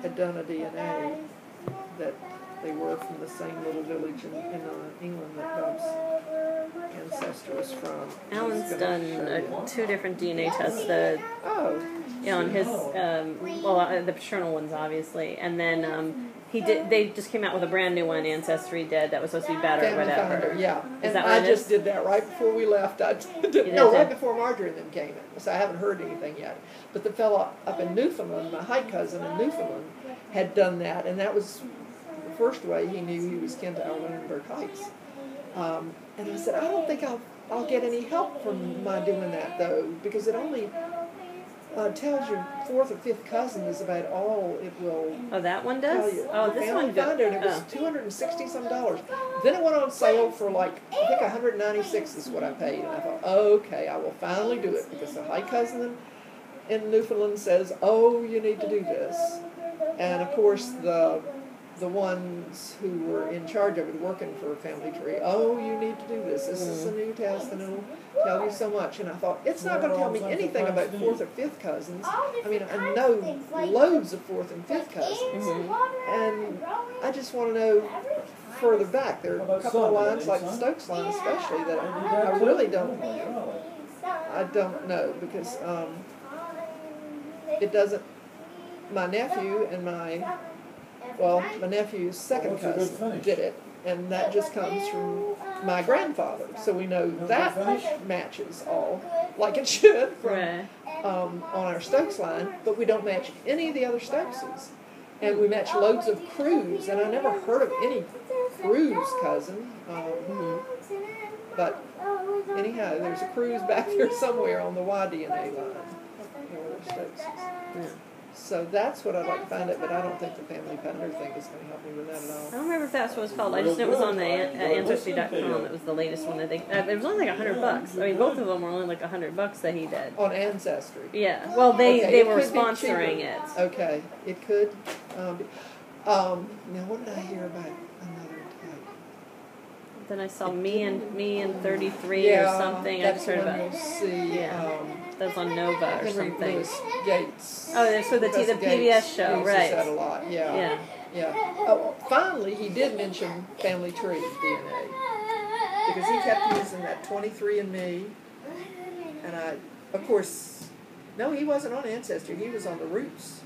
had done a DNA that they were from the same little village in England that Bob's ancestor was from. Alan's done 2 different DNA tests. On his the paternal ones, obviously, and then he did. They just came out with a brand new one, Ancestry Dead, that was supposed to be better, Family whatever. Finder, yeah. Is and that what I it just is? did that right before we left. Right before Marjorie and them came in. So I haven't heard anything yet. But the fellow up in Newfoundland, my hike cousin in Newfoundland, had done that, and that was the first way he knew he was kin to Lunenburg Heights. And I said, I don't think I'll get any help from my doing that, though, because it only tells your 4th or 5th cousin is about all it will. Oh, that one does? Tell you. Oh, the this Family one Finder, and it was $260-some. Then it went on sale for I think $196 is what I paid, and I thought, okay, I will finally do it, because the high cousin in Newfoundland says, oh, you need to do this, and of course the ones who were in charge of it, working for Family Tree, oh, you need to do this. This is a new test, and it'll tell you so much. And I thought, it's not going to tell me anything about 4th or 5th cousins. I mean, I know loads of 4th and 5th cousins, and I just want to know further back. There are a couple of lines, like the Stokes line especially, that I really don't know. I don't know, because it doesn't. My nephew and my nephew's second cousin did it, and that just comes from my grandfather. So we know that matches all like it should from on our Stokes line, but we don't match any of the other Stokeses. And we match loads of Crews, and I never heard of any Crews cousin. But anyhow, there's a Crews back there somewhere on the Y-DNA line. Yeah. So that's what I'd like to find out, but I don't think the Family Finder thing is going to help me with that at all. I don't remember if that's what it's called. I just knew it was on the Ancestry.com. It was the latest one, I think. It was only like $100. I mean, both of them were only like $100 that he did. On Ancestry? Yeah. Well, they were sponsoring it. Okay. It could. Now, what did I hear about another type? Then I saw me and 33 or something. I just heard about it. See. That was on Nova or something. Louis Gates. Oh, that's for the PBS show, right? That a lot. Yeah. Oh, finally, he did mention Family Tree DNA, because he kept using that 23andMe, and of course, no, he wasn't on Ancestry. He was on the Roots.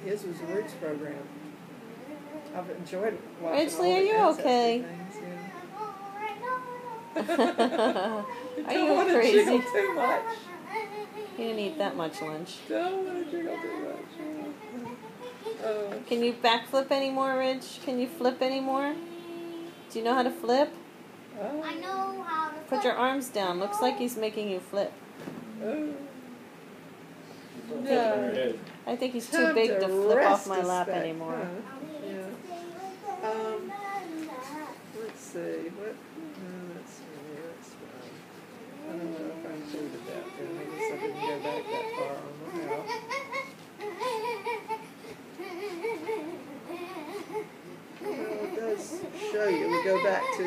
His was the Roots program. I've enjoyed watching Ridgely, all are the you Ancestry okay? Things, Are you don't crazy? want to jiggle too much. You didn't eat that much lunch. Don't want to jiggle too much. Can you backflip anymore, Ridge? Can you flip anymore? Do you know how to flip? I know how to flip. Put your arms down. Looks like he's making you flip. Yeah. I think he's too big to flip off my lap anymore. Yeah. Let's see. What? Let's see. That's fine. I don't know if I included that. I guess I didn't go back that far on the house. Well, it does show you. We go back to,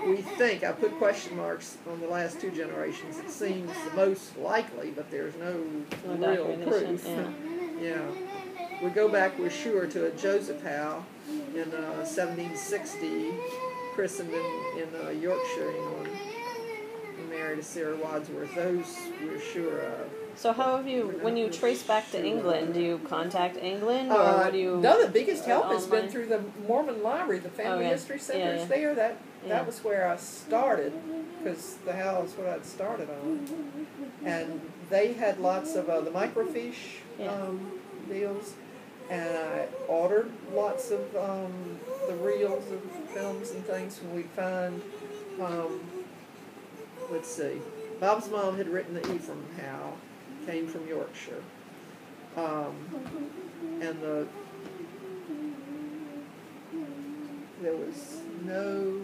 we think, I put question marks on the last 2 generations. It seems the most likely, but there's no real proof. Yeah. We go back, we're sure, to a Joseph Howe in 1760, christened in Yorkshire, England. He married a Sarah Wadsworth. Those we're sure of. So how have you, when you trace back to England, do you contact England, or what do you? No, the biggest help has been through the Mormon Library, the Family History Center is there. That was where I started, because the Howe is what I'd started on. And they had lots of the microfiche deals, and I ordered lots of the reels of films and things when we find, let's see, Bob's mom had written the Ephraim Howe, came from Yorkshire, and there was no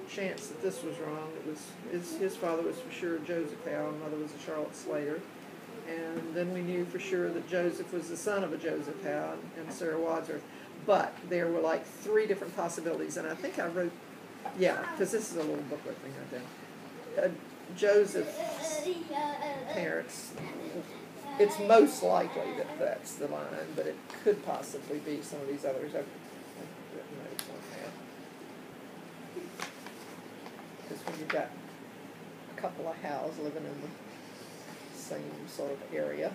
chance that this was wrong. It was his father was for sure Joseph Howe, and mother was a Charlotte Slater, and then we knew for sure that Joseph was the son of a Joseph Howe and Sarah Wadsworth. But there were like 3 different possibilities, and I think I wrote, because this is a little booklet thing right there. Joseph's parents it's most likely that that's the line, but it could possibly be some of these others. I've written those on now. Because when you've got a couple of Howes living in the same sort of area,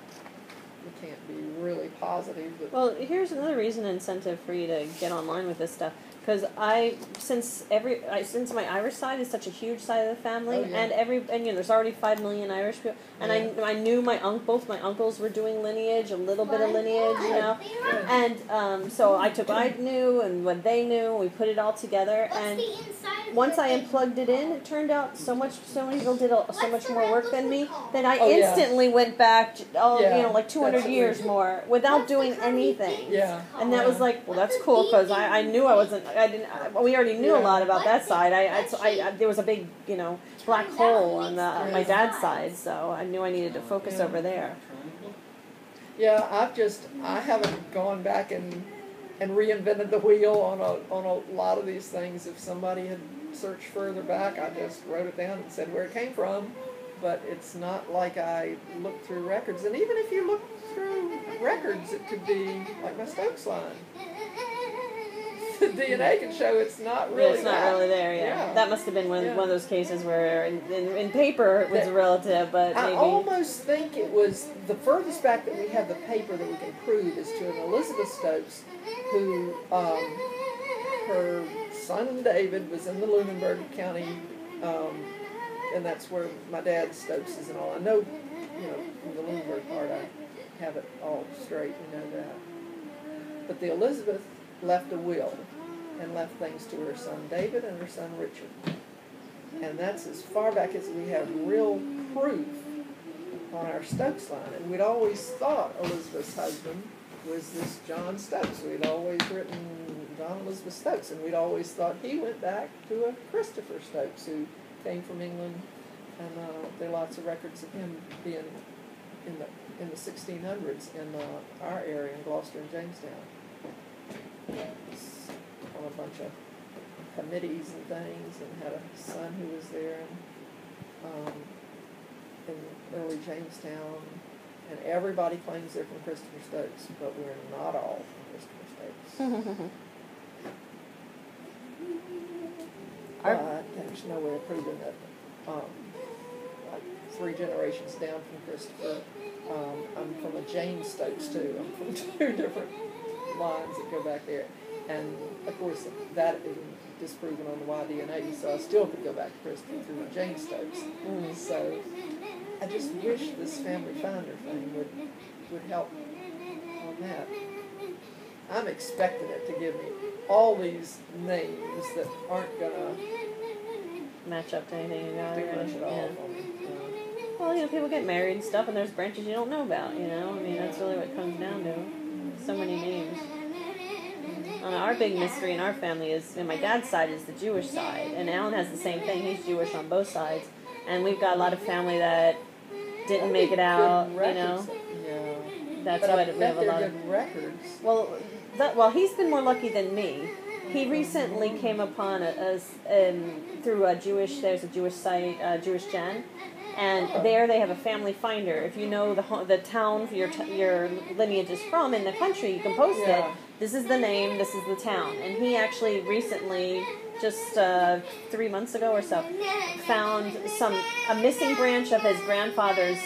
you can't be really positive. But well, here's another reason incentive for you to get online with this stuff. Because since my Irish side is such a huge side of the family, oh, yeah. and there's already 5 million Irish people, and yeah. I knew both my uncles were doing lineage, a little bit of lineage, and so I knew and what they knew, we put it all together, and once I unplugged it in, it turned out so many people did so much more work than me that I instantly went back, like 200 years more without doing anything. Yeah. And that was like, well, that's cool because I knew we already knew a lot about that side. There was a big, black hole on my dad's side, so I knew I needed to focus over there. Yeah, I haven't gone back and reinvented the wheel on a lot of these things. If somebody had searched further back, I just wrote it down and said where it came from. But it's not like I looked through records. And even if you look through records, it could be like my Stokes line. The DNA can show it's not really it's not really there, yeah. That must have been one of those cases where in paper it was relative, but maybe... I almost think it was the furthest back that we have the paper that we can prove is to an Elizabeth Stokes who, her son David was in the Lunenburg County, and that's where my dad's Stokes is and all. I know, from the Lunenburg part I have it all straight, that. But the Elizabeth left a will and left things to her son David and her son Richard. And that's as far back as we have real proof on our Stokes line. And we'd always thought Elizabeth's husband was this John Stokes. We'd always written John Elizabeth Stokes, and we'd always thought he went back to a Christopher Stokes who came from England, and there are lots of records of him being in the 1600s in our area in Gloucester and Jamestown. On a bunch of committees and things, and had a son who was there in early Jamestown, and everybody claims they're from Christopher Stokes, but we're not all from Christopher Stokes. But there's no way of proving that. Like 3 generations down from Christopher, I'm from a James Stokes too. I'm from 2 different lines that go back there. And, of course, that isn't disproven on the Y-DNA, so I still could go back to Christopher through my Jane Stokes. So I just wish this family finder thing would help on that. I'm expecting it to give me all these names that aren't going to match up to anything you got. Do much at all for me. Well, people get married and stuff, and there's branches you don't know about, that's really what it comes down to. So many names. Our big mystery in our family is, my dad's side is the Jewish side, and Alan has the same thing. He's Jewish on both sides, and we've got a lot of family that didn't make it out. Yeah. That's but why I we have a lot of good records. Well, he's been more lucky than me. He recently came upon through a Jewish. There's a Jewish site, Jewish Gen. And there they have a family finder. If you know the town your lineage is from in the country, you can post it. This is the name, this is the town. And he actually recently, just 3 months ago or so, found a missing branch of his grandfather's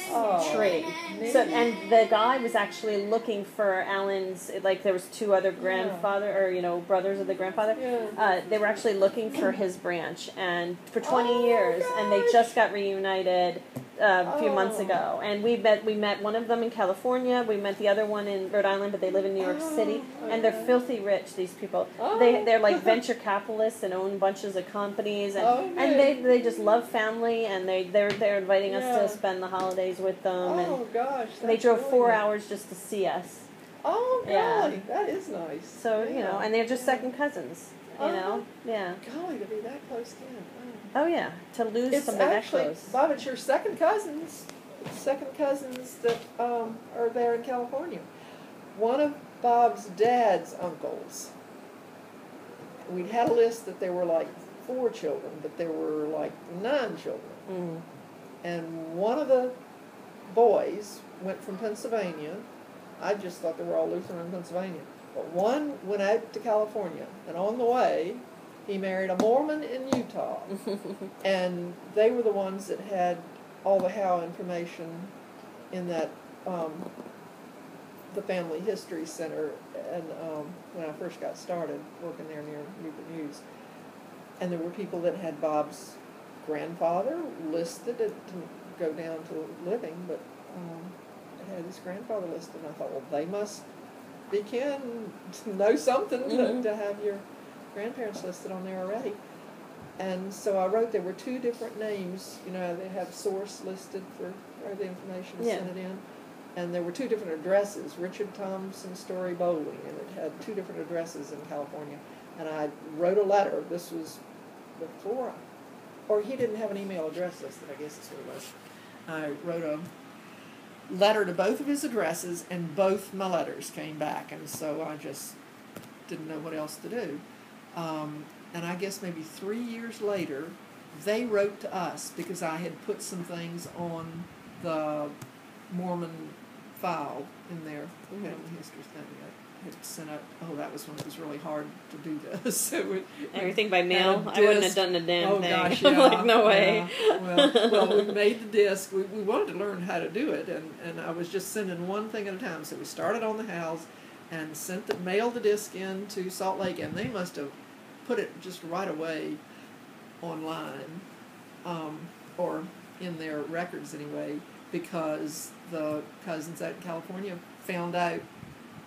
tree. So, and the guy was actually looking for Alan's, there was 2 other brothers of the grandfather. They were actually looking for his branch, and for 20 years, and they just got reunited a few months ago. And we met one of them in California. We met the other one in Rhode Island, but they live in New York City, and they're filthy rich. These people, they're like venture capitalists and own bunches of companies, and they just love family, and they're inviting us to spend the holidays with them. And they drove 4 hours just to see us. Oh, golly, that is nice. So and they're just second cousins. Golly, to be that close to him. Oh yeah, to lose somebody that close. Bob, it's your second cousins that are there in California. One of Bob's dad's uncles. We'd had a list that there were 4 children, but there were 9 children. And one of the boys went from Pennsylvania. I just thought they were all Lutheran in Pennsylvania. But one went out to California, and on the way, he married a Mormon in Utah. And they were the ones that had all the Howe information in that, the Family History Center, and when I first got started working there near Newport News. And there were people that had Bob's grandfather listed to go down to living, but it had his grandfather listed, and I thought, well, they must be kin, know something to have your grandparents listed on there already. And so I wrote, there were two different names, you know, they have source listed for the information, sent it in. And there were two different addresses, Richard Thompson Story Bowling, and it had two different addresses in California. And I wrote a letter, this was before, or he didn't have an email address listed, I guess is what it was. I wrote a letter to both of his addresses, and both my letters came back, and so I just didn't know what else to do. And I guess maybe 3 years later, they wrote to us because I had put some things on the Mormon file in their family history thing. I had sent out, that was when it was really hard to do this. So everything by mail? I wouldn't have done a damn thing. Gosh, yeah. Like, no way. Yeah. Well, we made the disc. We wanted to learn how to do it, and I was just sending one thing at a time. So we started on the Howes and mailed the disc in to Salt Lake, and they must have put it just right away online, or in their records anyway, because the cousins out in California found out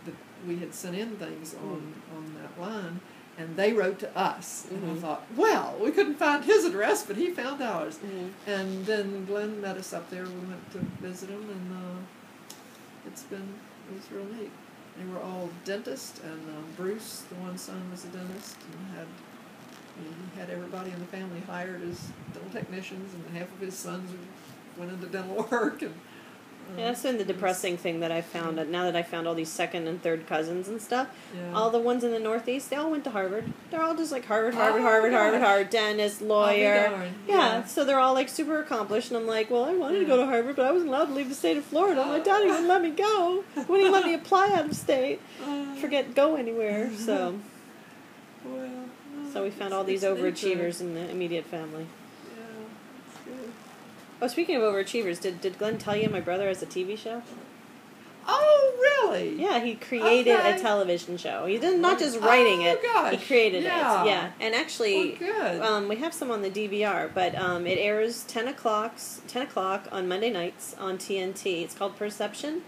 that we had sent in things on that line, and they wrote to us. And I thought, well, we couldn't find his address, but he found ours. And then Glenn met us up there. We went to visit him, and it was real neat. They were all dentists, and Bruce, the one son, was a dentist, and he had everybody in the family hired as dental technicians, and half of his sons went into dental work. And that's been the depressing thing that I found. Now that I found all these second and third cousins and stuff, yeah. all the ones in the Northeast, they all went to Harvard. They're all just like Harvard, dentist, lawyer. Yeah, so they're all like super accomplished, and I'm like, well, I wanted to go to Harvard, but I wasn't allowed to leave the state of Florida. My daddy wouldn't let me go. Wouldn't even let me apply out of state. Forget go anywhere. So, so we found all these overachievers in the immediate family. Oh, speaking of overachievers, did Glenn tell you my brother has a TV show? Oh, really? Yeah, he created a television show. He did not just writing it. Gosh. He created it. Yeah, and actually, good. we have some on the DVR, but it airs 10 o'clock on Monday nights on TNT. It's called Perception.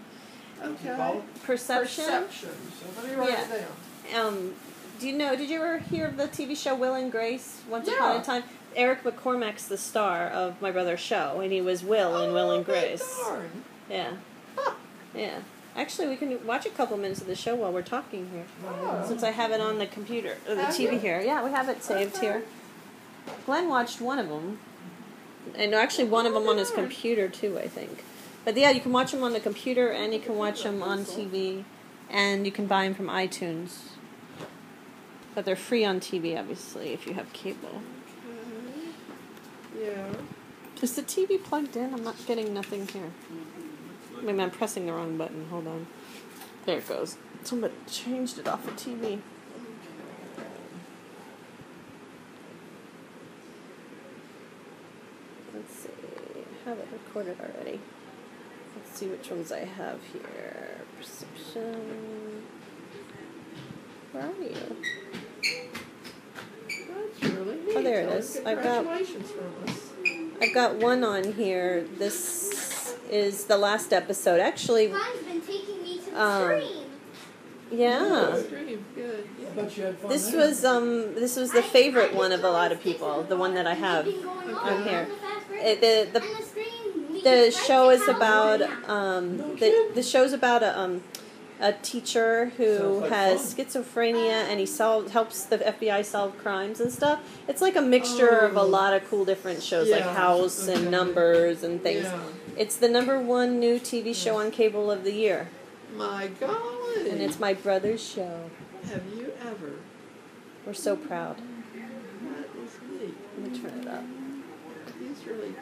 Okay. Perception. So let me write it down. Did you ever hear of the TV show Will and Grace? Once upon a time. Eric McCormack's the star of my brother's show, and he was Will in Will and Grace. Darn. Yeah. Yeah. Actually, we can watch a couple minutes of the show while we're talking here. Since I have it on the computer, or the TV here. Yeah, we have it saved here. Glenn watched one of them. And actually one of them on his computer, too, I think. But yeah, you can watch them on the computer, and you can watch them on TV, and you can buy them from iTunes. But they're free on TV, obviously, if you have cable. Yeah. Is the TV plugged in? I'm not getting nothing here. Maybe I'm pressing the wrong button. Hold on. There it goes. Somebody changed it off the TV. Let's see. I have it recorded already. Let's see which ones I have here. Perception. Where are you? That's really neat. Oh, there it is. Congratulations from us. I've got one on here. This is the last episode. Actually, Mine's been taking me to the stream. Yeah. Good. This was the favorite one of a lot of people. The one that I have on here. The show is about the show's about a teacher who has schizophrenia, and he helps the FBI solve crimes and stuff. It's like a mixture of a lot of cool different shows, like House and Numbers and things. Yeah. It's the #1 new TV show on cable of the year. My golly. And it's my brother's show. Have you ever? We're so proud. That is neat. Let me turn it up. He's really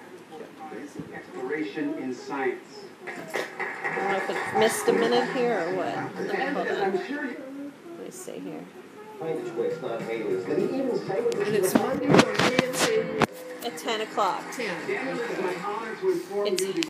Exploration in science. I don't know if it missed a minute here or what. Let me hold on. Let me see here. And it's Monday from 10 to At 10 o'clock. 10. It's my honor to inform It's you